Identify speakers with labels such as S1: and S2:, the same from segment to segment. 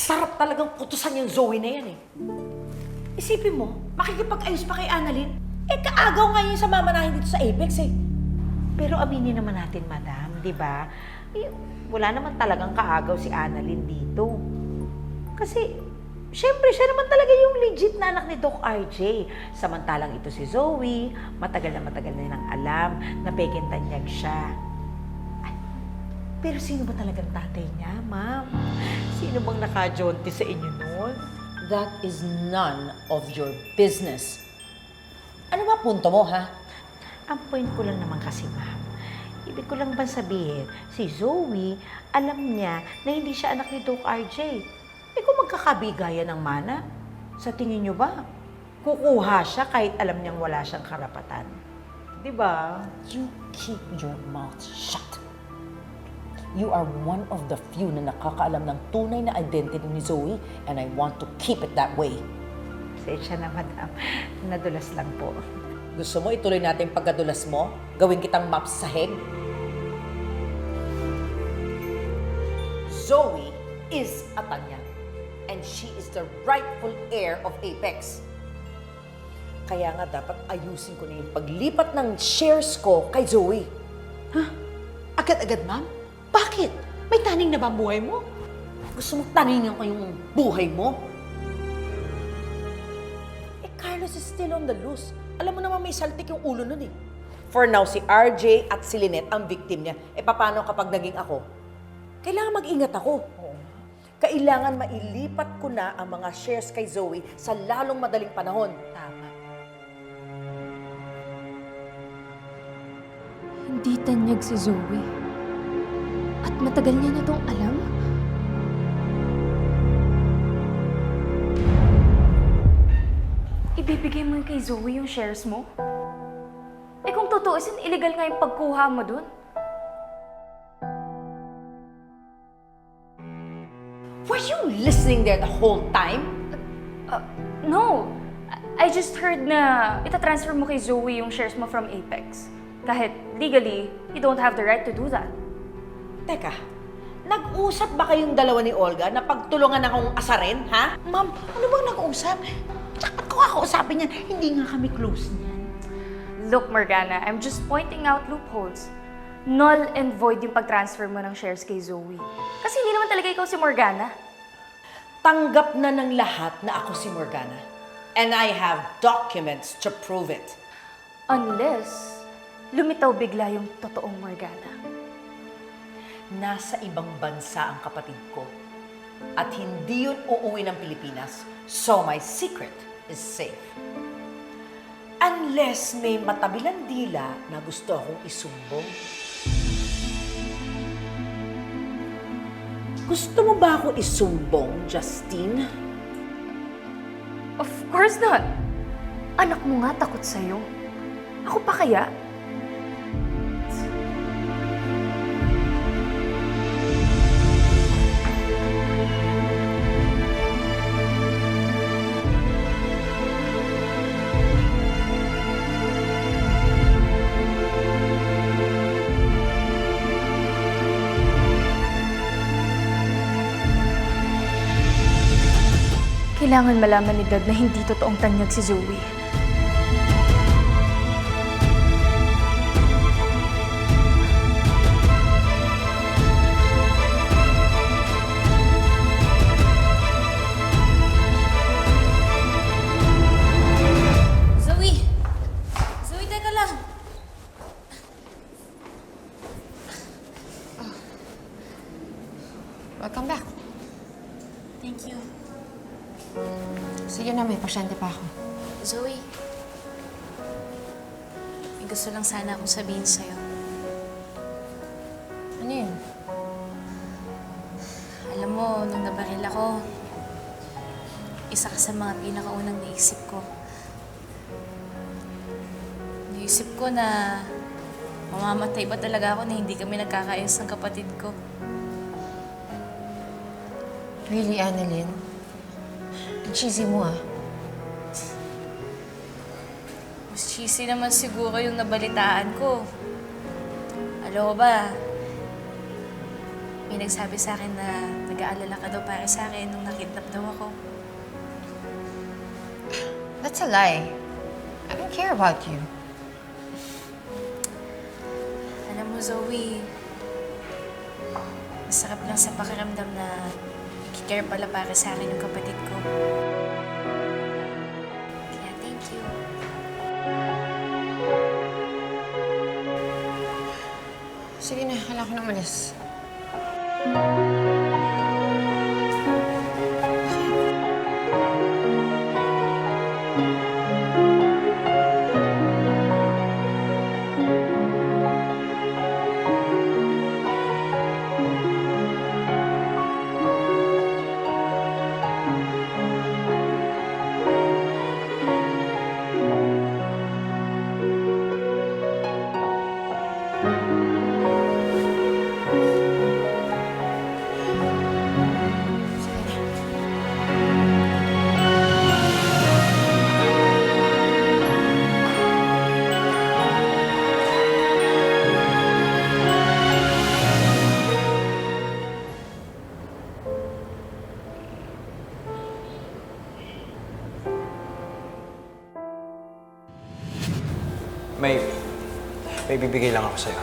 S1: Sarap talagang kutusan yung Zoe na yan eh. Isipin mo, makikipag-ayos pa kay Annalyn. Eh, kaagaw nga yun sa mamanahin dito sa Apex eh.
S2: Pero aminin naman natin, madam, di ba? Eh, wala naman talagang kaagaw si Annalyn dito. Kasi, syempre, siya naman talaga yung legit na anak ni Doc RJ. Samantalang ito si Zoe, matagal na nang alam na pekentanyag siya. Ay, pero sino ba talagang tatay niya, ma'am? Sino bang nakajonti sa inyo nun?
S1: That is none of your business. Ano ba punto mo, ha?
S2: Ang point ko lang naman kasi, ma'am, ibig ko lang ba sabihin, si Zoe, alam niya na hindi siya anak ni Doc RJ. Eh kung magkakabigayan ng mana, sa tingin niyo ba, kukuha siya kahit alam niyang wala siyang karapatan? Di ba?
S1: You keep your mouth shut. You are one of the few na nakakaalam ng tunay na identity ni Zoe and I want to keep it that way.
S2: Sensya na, madam. Nadulas lang po.
S1: Gusto mo ituloy natin yung pagkadulas mo? Gawin kitang map sa sahig? Zoe is a Tanyag and she is the rightful heir of Apex. Kaya nga dapat ayusin ko na yung paglipat ng shares ko kay Zoe.
S3: Agad-agad, ma'am? Bakit? May taning na ba ang buhay mo?
S1: Gusto mo taningin ko yung buhay mo? Eh, Carlos is still on the loose. Alam mo naman may saltik yung ulo nun eh. For now, si RJ at si Lynette ang victim niya. Eh, paano kapag naging ako? Kailangan mag-ingat ako. Kailangan mailipat ko na ang mga shares kay Zoe sa lalong madaling panahon.
S2: Tama.
S4: Hindi tanyag si Zoe. At matagal niya na tong alam.
S5: Ibibigay mo kay Zoe yung shares mo? Eh kung tutuusin, illegal nga yung pagkuha mo dun.
S1: Were you listening there the whole time?
S5: No. I just heard na itatransfer mo kay Zoe yung shares mo from Apex. Kahit legally, you don't have the right to do that.
S1: Teka, nag-usap ba kayong dalawa ni Olga na pagtulungan akong asarin, ha?
S3: Ma'am, ano bang nag-uusap? Tsaka ba't ko kakausapin yan? Hindi nga kami close niyan.
S5: Look, Morgana, I'm just pointing out loopholes. Null and void yung pag-transfer mo ng shares kay Zoe. Kasi hindi naman talaga ikaw si Morgana.
S1: Tanggap na ng lahat na ako si Morgana. And I have documents to prove it.
S5: Unless, lumitaw bigla yung totoong Morgana.
S1: Nasa ibang bansa ang kapatid ko. At hindi yun uuwi ng Pilipinas. So my secret is safe. Unless may matabilang dila na gusto akong isumbong. Gusto mo ba ako isumbong, Justine?
S5: Of course not. Anak mo nga takot sa'yo. Ako pa kaya? Kailangan malaman ni Dad na hindi totoong tanyag si Zoe.
S6: Zoe! Zoe, teka lang!
S7: Welcome back.
S6: Thank you.
S7: Sige na, may pasyente pa ako.
S6: Zoe, may gusto lang sana akong sabihin sa'yo.
S7: Ano yun?
S6: Alam mo, nung nabaril ako, isa ka sa mga pinakaunang naisip ko. Naisip ko na mamamatay ba talaga ako na hindi kami nagkakaayos ng kapatid ko.
S7: Really, Annalyn? Ang cheesy mo, ah.
S6: Mas cheesy naman siguro yung nabalitaan ko. Alam mo ba, May nagsabi sa akin na nag-aalala ka daw para sa akin nung nakidnap daw ako.
S7: That's a lie. I don't care about you.
S6: Alam mo, Zoe, masarap lang sa pakiramdam na nag-care pala para sa akin yung kapatid ko. Kaya thank you.
S7: Sige na, kailangan ko na umalis.
S8: May bibigay lang ako sa'yo.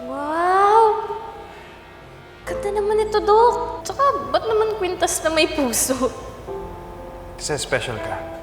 S5: Wow! Ganda naman ito, Dok. Tsaka, ba't naman kwintas na may puso?
S8: Kasi special ka.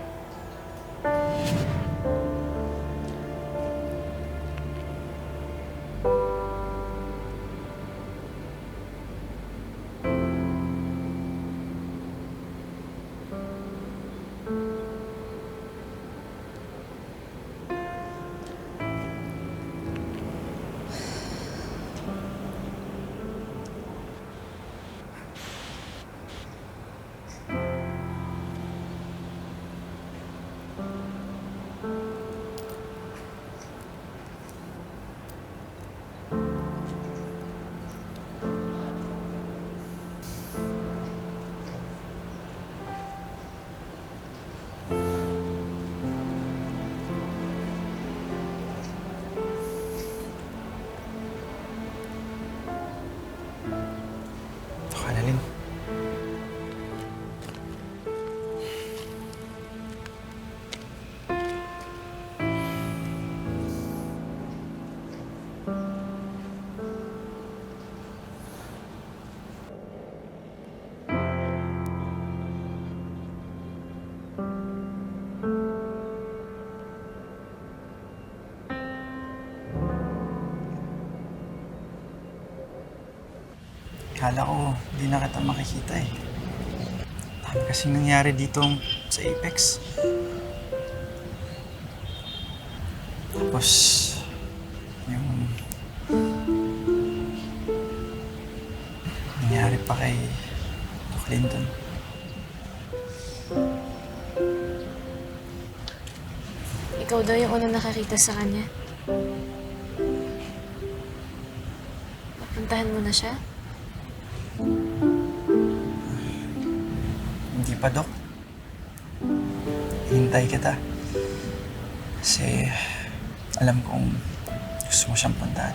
S8: Annalyn.
S9: Akala ko, di na kita makikita eh. Dami kasing nangyari dito sa Apex. Tapos, yung nangyari pa kay Doc Clinton.
S6: Ikaw daw yung unang nakakita sa kanya. Papuntahan mo na siya?
S9: Hindi pa, Dok. Hintay kita. Kasi alam kong gusto mo siyang puntahan.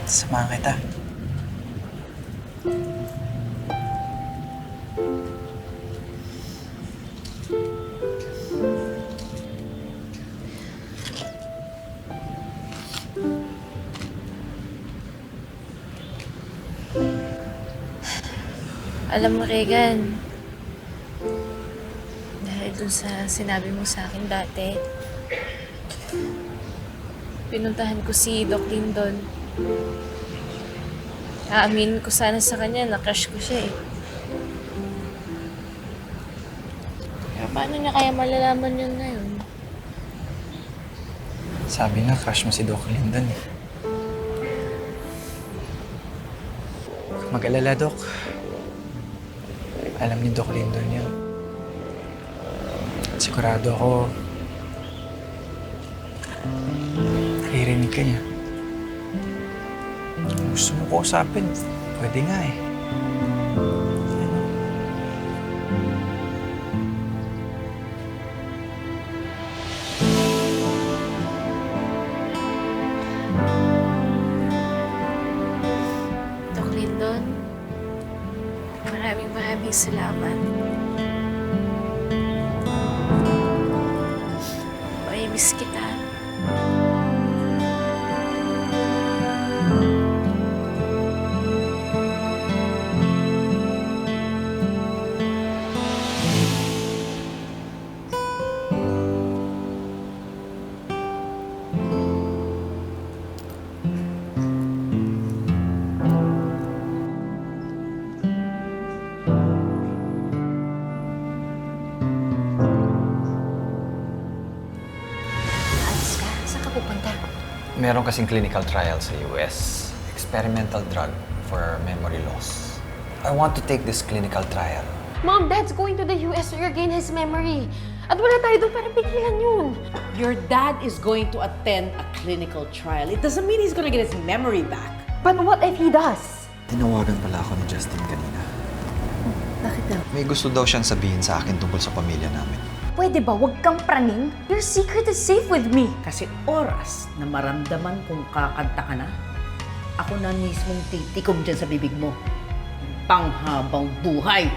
S9: Samahan kita.
S6: Alam mo, Regan, dahil dun sa sinabi mo sa akin dati, pinuntahan ko si Doc Lindon. Aamin ko sana sa kanya na crush ko siya eh. Pero paano niya kaya malalaman yun ngayon?
S9: Sabi na, crush mo si Doc Lindon eh. Huwag mag-alala, Doc. Alam ni Doc Lindon yun. Sigurado ako, naririnig ka niya. Kung gusto mo ko usapin, pwede nga eh. Ano?
S6: Maraming salamat. Miss kita.
S8: Meron kasing clinical trial sa US. Experimental drug for memory loss. I want to take this clinical trial.
S7: Mom, Dad's going to the US to regain his memory. At wala tayo doon para pigilan yun.
S1: Your dad is going to attend a clinical trial. It doesn't mean he's gonna get his memory back.
S7: But what if he does?
S10: Tinawagan pala ako ni Justin kanina.
S7: Bakit daw?
S10: May gusto daw siyang sabihin sa akin tungkol sa pamilya namin.
S5: Pwede ba wag kang praning? Your secret is safe with me.
S1: Kasi oras na maramdaman kung kakanta ka na, ako na mismong titikom dyan sa bibig mo. Panghabang buhay.